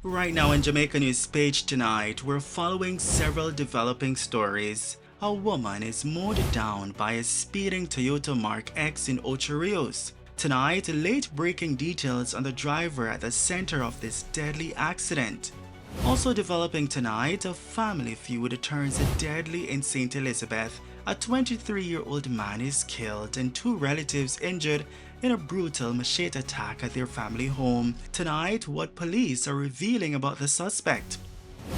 Right now in Jamaica News Page tonight, we're following several developing stories. A woman is mowed down by a speeding Toyota Mark X in Ocho Rios. Tonight, late-breaking details on the driver at the center of this deadly accident. Also developing tonight, a family feud turns deadly in St. Elizabeth. A 23-year-old man is killed and two relatives injured in a brutal machete attack at their family home. Tonight, what police are revealing about the suspect.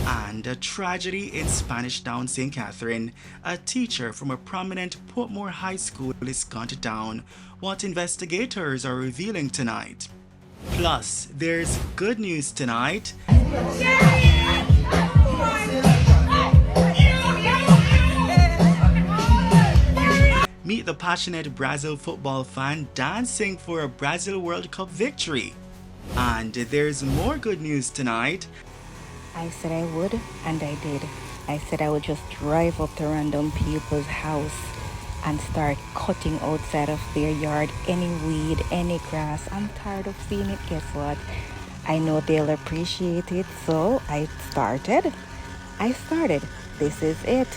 And a tragedy in Spanish Town, St. Catherine. A teacher from a prominent Portmore High School is gunned down. What investigators are revealing tonight. Plus, there's good news tonight. Meet the passionate Brazil football fan dancing for a Brazil World Cup victory. And there's more good news tonight. I said I would, and I did. I said I would just drive up to random people's house and start cutting outside of their yard any weed, any grass. I'm tired of seeing it. Guess what? I know they'll appreciate it, so I started. This is it.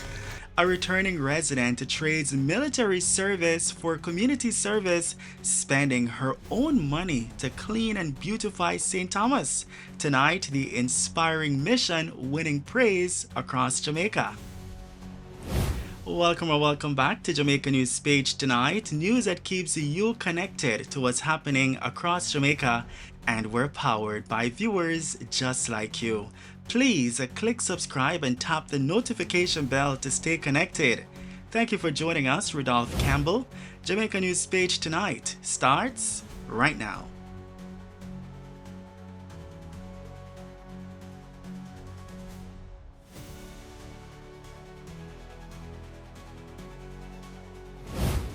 A returning resident trades military service for community service, spending her own money to clean and beautify St. Thomas. Tonight, the inspiring mission winning praise across Jamaica. Welcome back to Jamaica News Page tonight. News that keeps you connected to what's happening across Jamaica, and we're powered by viewers just like you. Please click subscribe and tap the notification bell to stay connected. Thank you for joining us, Rudolph Campbell. Jamaica News Page tonight starts right now.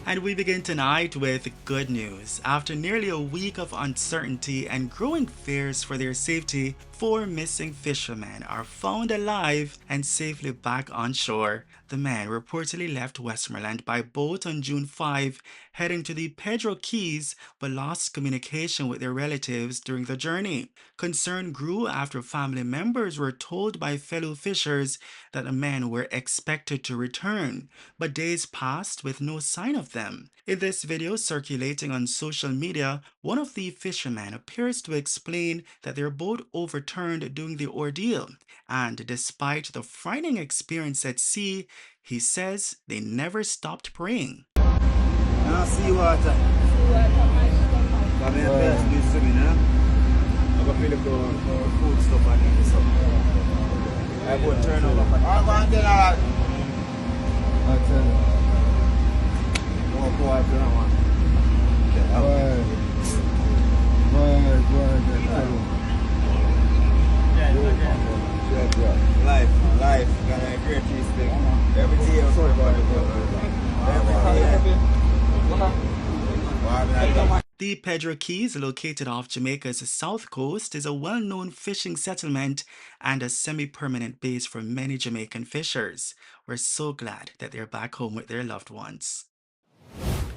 And we begin tonight with good news. After nearly a week of uncertainty and growing fears for their safety, 4 missing fishermen are found alive and safely back on shore. The men reportedly left Westmoreland by boat on June 5, heading to the Pedro Keys, but lost communication with their relatives during the journey. Concern grew after family members were told by fellow fishers that the men were expected to return, but days passed with no sign of them. In this video circulating on social media, one of the fishermen appears to explain that their boat overturned during the ordeal, and despite the frightening experience at sea, he says they never stopped praying. Now sea water. Come here, best be swimming, huh? I'm gonna feel the food stuff I need so. I go turn over. I'm going to that. I tell you. Go out to that one. Life, got a great cheese thing. Every day I'm sorry about it. The Pedro Keys, located off Jamaica's south coast, is a well-known fishing settlement and a semi-permanent base for many Jamaican fishers. We're so glad that they're back home with their loved ones.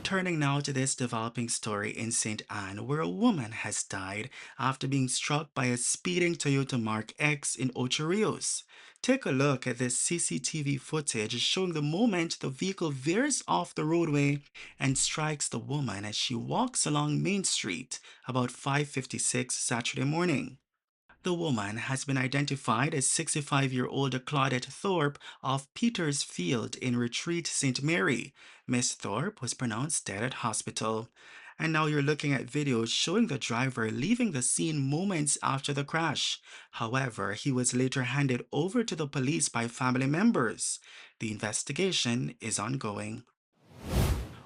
Turning now to this developing story in St. Anne, where a woman has died after being struck by a speeding Toyota Mark X in Ocho Rios. Take a look at this CCTV footage showing the moment the vehicle veers off the roadway and strikes the woman as she walks along Main Street about 5:56 Saturday morning. The woman has been identified as 65-year-old Claudette Thorpe of Petersfield in Retreat, St. Mary. Miss Thorpe was pronounced dead at hospital. And now you're looking at videos showing the driver leaving the scene moments after the crash. However, he was later handed over to the police by family members. The investigation is ongoing.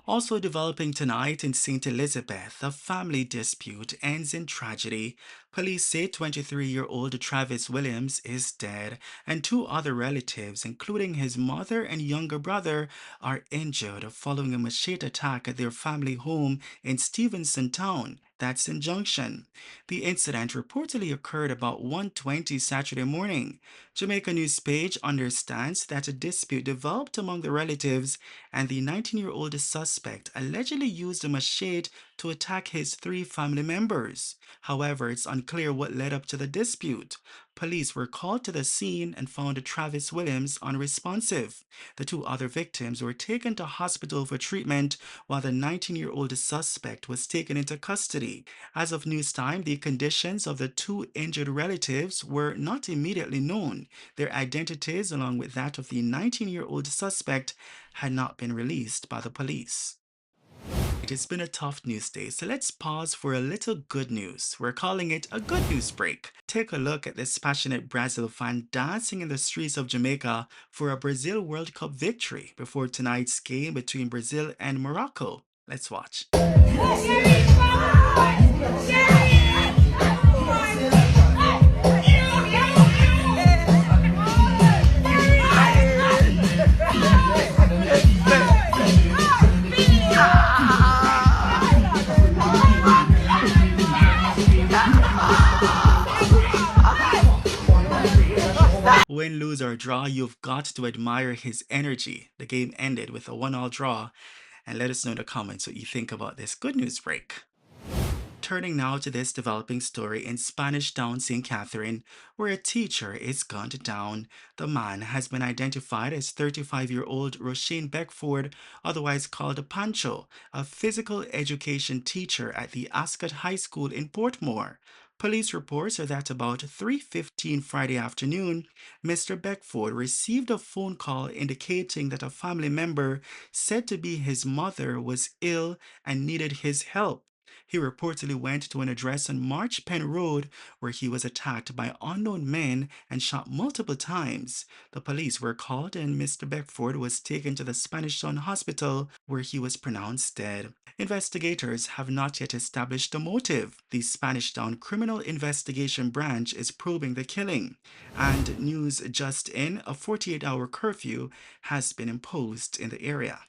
Also developing tonight in St. Elizabeth, a family dispute ends in tragedy. Police say 23-year-old Travis Williams is dead, and 2 other relatives, including his mother and younger brother, are injured following a machete attack at their family home in Stevenson Town, that's in Junction. The incident reportedly occurred about 1:20 Saturday morning. Jamaica News Page understands that a dispute developed among the relatives and the 19-year-old suspect allegedly used a machete to attack his three family members. However, it's unclear what led up to the dispute. Police were called to the scene and found Travis Williams unresponsive. The two other victims were taken to hospital for treatment while the 19-year-old suspect was taken into custody. As of news time, the conditions of the two injured relatives were not immediately known. Their identities, along with that of the 19-year-old suspect, had not been released by the police. It has been a tough news day, so let's pause for a little good news. We're calling it a good news break. Take a look at this passionate Brazil fan dancing in the streets of Jamaica for a Brazil World Cup victory before tonight's game between Brazil and Morocco. Let's watch. Win, lose, or draw, you've got to admire his energy. The game ended with a 1-all draw, and let us know in the comments what you think about this good news break. Turning now to this developing story in Spanish Town, St. Catherine, where a teacher is gunned down. The man has been identified as 35-year-old Roshane Beckford, otherwise called Pancho, a physical education teacher at the Ascot High School in Portmore. Police reports are that about 3:15 Friday afternoon, Mr. Beckford received a phone call indicating that a family member said to be his mother was ill and needed his help. He reportedly went to an address on March Penn Road where he was attacked by unknown men and shot multiple times. The police were called and Mr. Beckford was taken to the Spanish Town Hospital where he was pronounced dead. Investigators have not yet established the motive. The Spanish Town Criminal Investigation Branch is probing the killing. And news just in, a 48-hour curfew has been imposed in the area.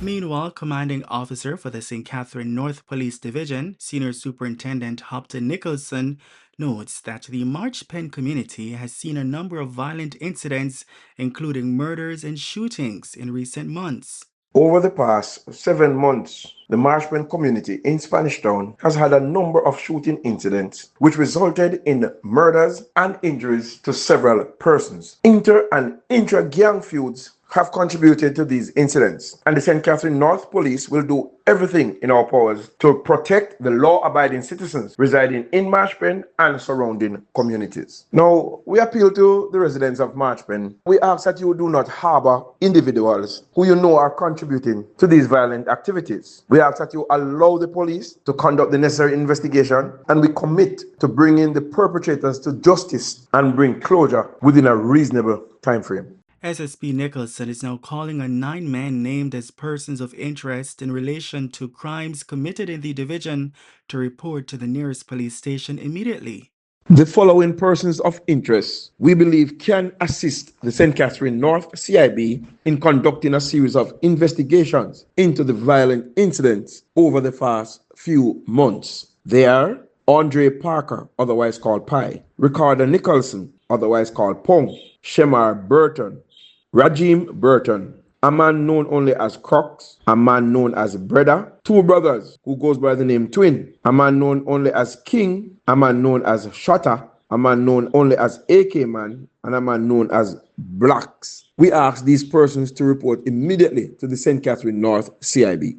Meanwhile, commanding officer for the St. Catherine North Police Division, Senior Superintendent Hopton Nicholson, notes that the March Penn community has seen a number of violent incidents, including murders and shootings, in recent months. Over the past 7 months, the Marshpen community in Spanish Town has had a number of shooting incidents which resulted in murders and injuries to several persons. Inter and intra-gang feuds have contributed to these incidents, and the St. Catherine North Police will do everything in our powers to protect the law-abiding citizens residing in Marshpen and surrounding communities. Now, we appeal to the residents of Marshpen. We ask that you do not harbor individuals who you know are contributing to these violent activities. We ask that you allow the police to conduct the necessary investigation, and we commit to bringing the perpetrators to justice and bring closure within a reasonable time frame. SSP Nicholson is now calling on 9 men named as persons of interest in relation to crimes committed in the division to report to the nearest police station immediately. The following persons of interest we believe can assist the St. Catherine North CIB in conducting a series of investigations into the violent incidents over the past few months. They are Andre Parker, otherwise called Pi, Ricardo Nicholson, otherwise called Pong, Shemar Burton, Rajim Burton, a man known only as Crocs, a man known as Breda, 2 brothers who goes by the name Twin, a man known only as King, a man known as Shotta, a man known only as AK Man, and a man known as Blacks. We ask these persons to report immediately to the St. Catherine North CIB.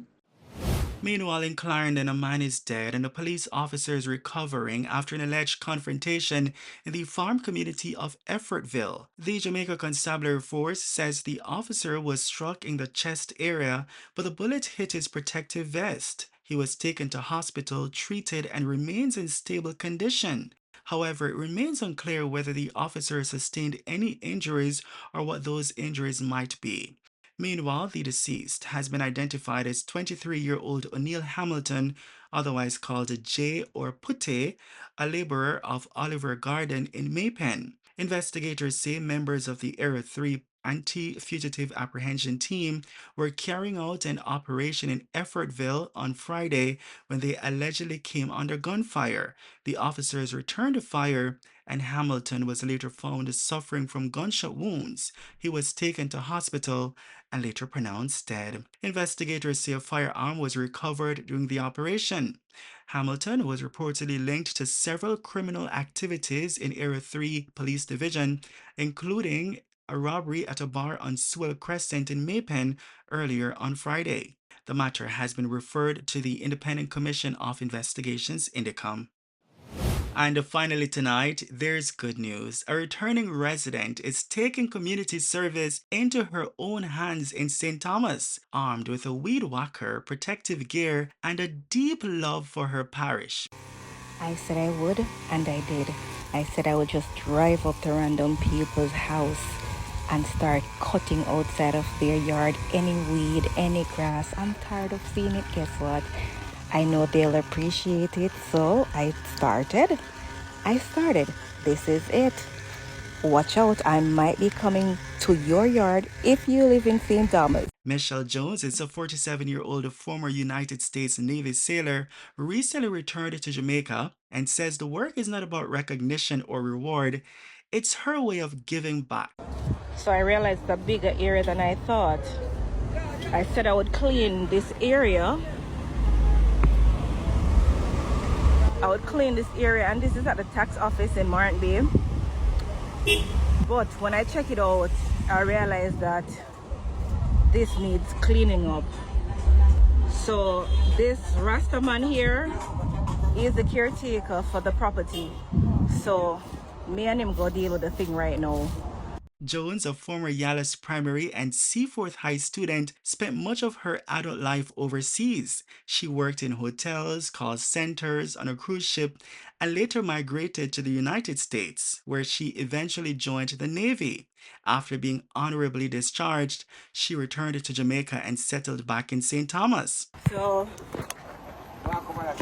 Meanwhile, in Clarendon, a man is dead and a police officer is recovering after an alleged confrontation in the farm community of Effortville. The Jamaica Constabulary Force says the officer was struck in the chest area, but the bullet hit his protective vest. He was taken to hospital, treated, and remains in stable condition. However, it remains unclear whether the officer sustained any injuries or what those injuries might be. Meanwhile, the deceased has been identified as 23-year-old O'Neill Hamilton, otherwise called J or Putte, a laborer of Oliver Garden in Maypen. Investigators say members of the Area 3 anti-fugitive apprehension team were carrying out an operation in Effortville on Friday when they allegedly came under gunfire. The officers returned the fire, and Hamilton was later found suffering from gunshot wounds. He was taken to hospital and later pronounced dead. Investigators say a firearm was recovered during the operation. Hamilton was reportedly linked to several criminal activities in Area 3 Police Division, including a robbery at a bar on Sewell Crescent in Maypen earlier on Friday. The matter has been referred to the Independent Commission of Investigations, INDECOM. And finally tonight, there's good news. A returning resident is taking community service into her own hands in St. Thomas, armed with a weed whacker, protective gear, and a deep love for her parish. I said I would, and I did. I said I would just drive up to random people's house and start cutting outside of their yard any weed, any grass. I'm tired of seeing it. Guess what? I know they'll appreciate it, so I started. This is it. Watch out, I might be coming to your yard if you live in St. Thomas. Michelle Jones is a 47-year-old former United States Navy sailor who recently returned to Jamaica and says the work is not about recognition or reward. It's her way of giving back. So I realized it's a bigger area than I thought. I said I would clean this area. And this is at the tax office in Martin Bay. But when I check it out, I realized that this needs cleaning up. So this Rasta man here is the caretaker for the property. So me and him go deal with the thing right now. Jones, a former Yalis Primary and Seaforth High student, spent much of her adult life overseas. She worked in hotels, call centers, on a cruise ship, and later migrated to the United States, where she eventually joined the Navy. After being honorably discharged, she returned to Jamaica and settled back in St. Thomas. So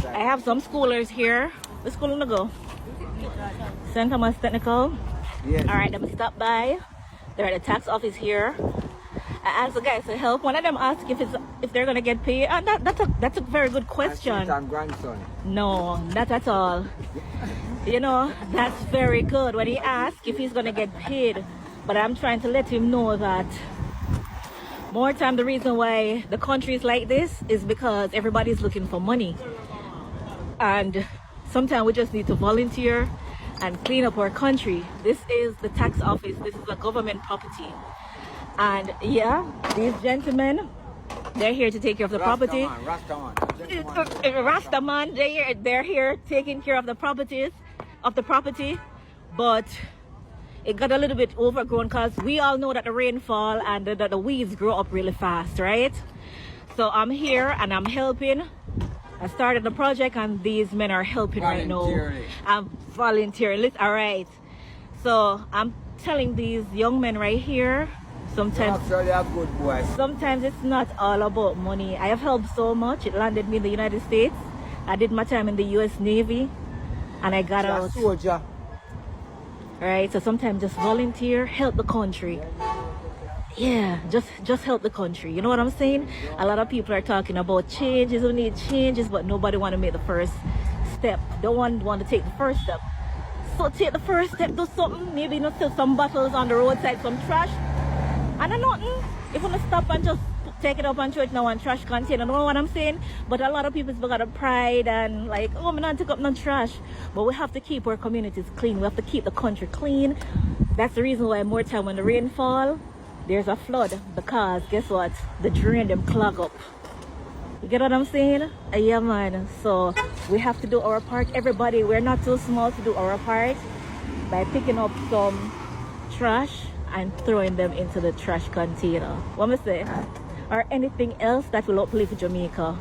I have some schoolers here. Which school am I go? St. Thomas Technical. Yes. All right, let me stop by. They're at the tax office here. I asked the guys to help. One of them asked if they're gonna get paid. And that's a very good question. And grandson. No, not at all. You know, that's very good when he asks if he's gonna get paid. But I'm trying to let him know that more time the reason why the country is like this is because everybody's looking for money. And sometimes we just need to volunteer and clean up our country. This is the tax office. This is a government property. And yeah, these gentlemen, they're here to take care of the property. Rasta man, they're here taking care of the property. But it got a little bit overgrown because we all know that the rainfall and the weeds grow up really fast, right? So I'm here and I'm helping. I started the project and these men are helping right now. I'm volunteering. All right. So I'm telling these young men right here, sometimes it's not all about money. I have helped so much. It landed me in the United States. I did my time in the US Navy and I got out. Soldier. All right. So sometimes just volunteer, help the country. Yeah, just help the country. You know what I'm saying? A lot of people are talking about changes. We need changes, but nobody want to make the first step. Don't want to take the first step. So take the first step, do something. Maybe sell some bottles on the roadside, some trash. And nothing. If you want to stop and just take it up and throw it in one trash container, you know what I'm saying? But a lot of people got a pride and like, oh, I'm not take up no trash. But we have to keep our communities clean. We have to keep the country clean. That's the reason why more time when the rain fall, there's a flood, because guess what? The drain them clog up. You get what I'm saying? Yeah, man. So we have to do our part. Everybody, we're not too small to do our part by picking up some trash and throwing them into the trash container. What am I saying? Or anything else that will uplift Jamaica.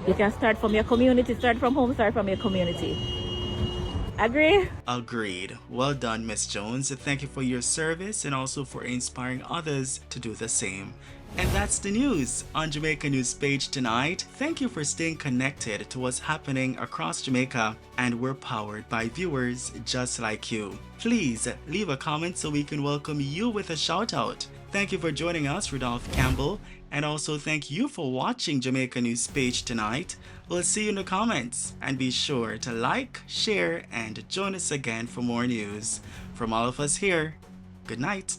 You can start from your community, start from home, start from your community. Agree? Agreed. Well done, Miss Jones. Thank you for your service and also for inspiring others to do the same. And that's the news on Jamaica News Page tonight. Thank you for staying connected to what's happening across Jamaica, and we're powered by viewers just like you. Please leave a comment so we can welcome you with a shout out. Thank you for joining us, Rudolph Campbell, and also thank you for watching Jamaica News Page tonight. We'll see you in the comments, and be sure to like, share, and join us again for more news. From all of us here, good night.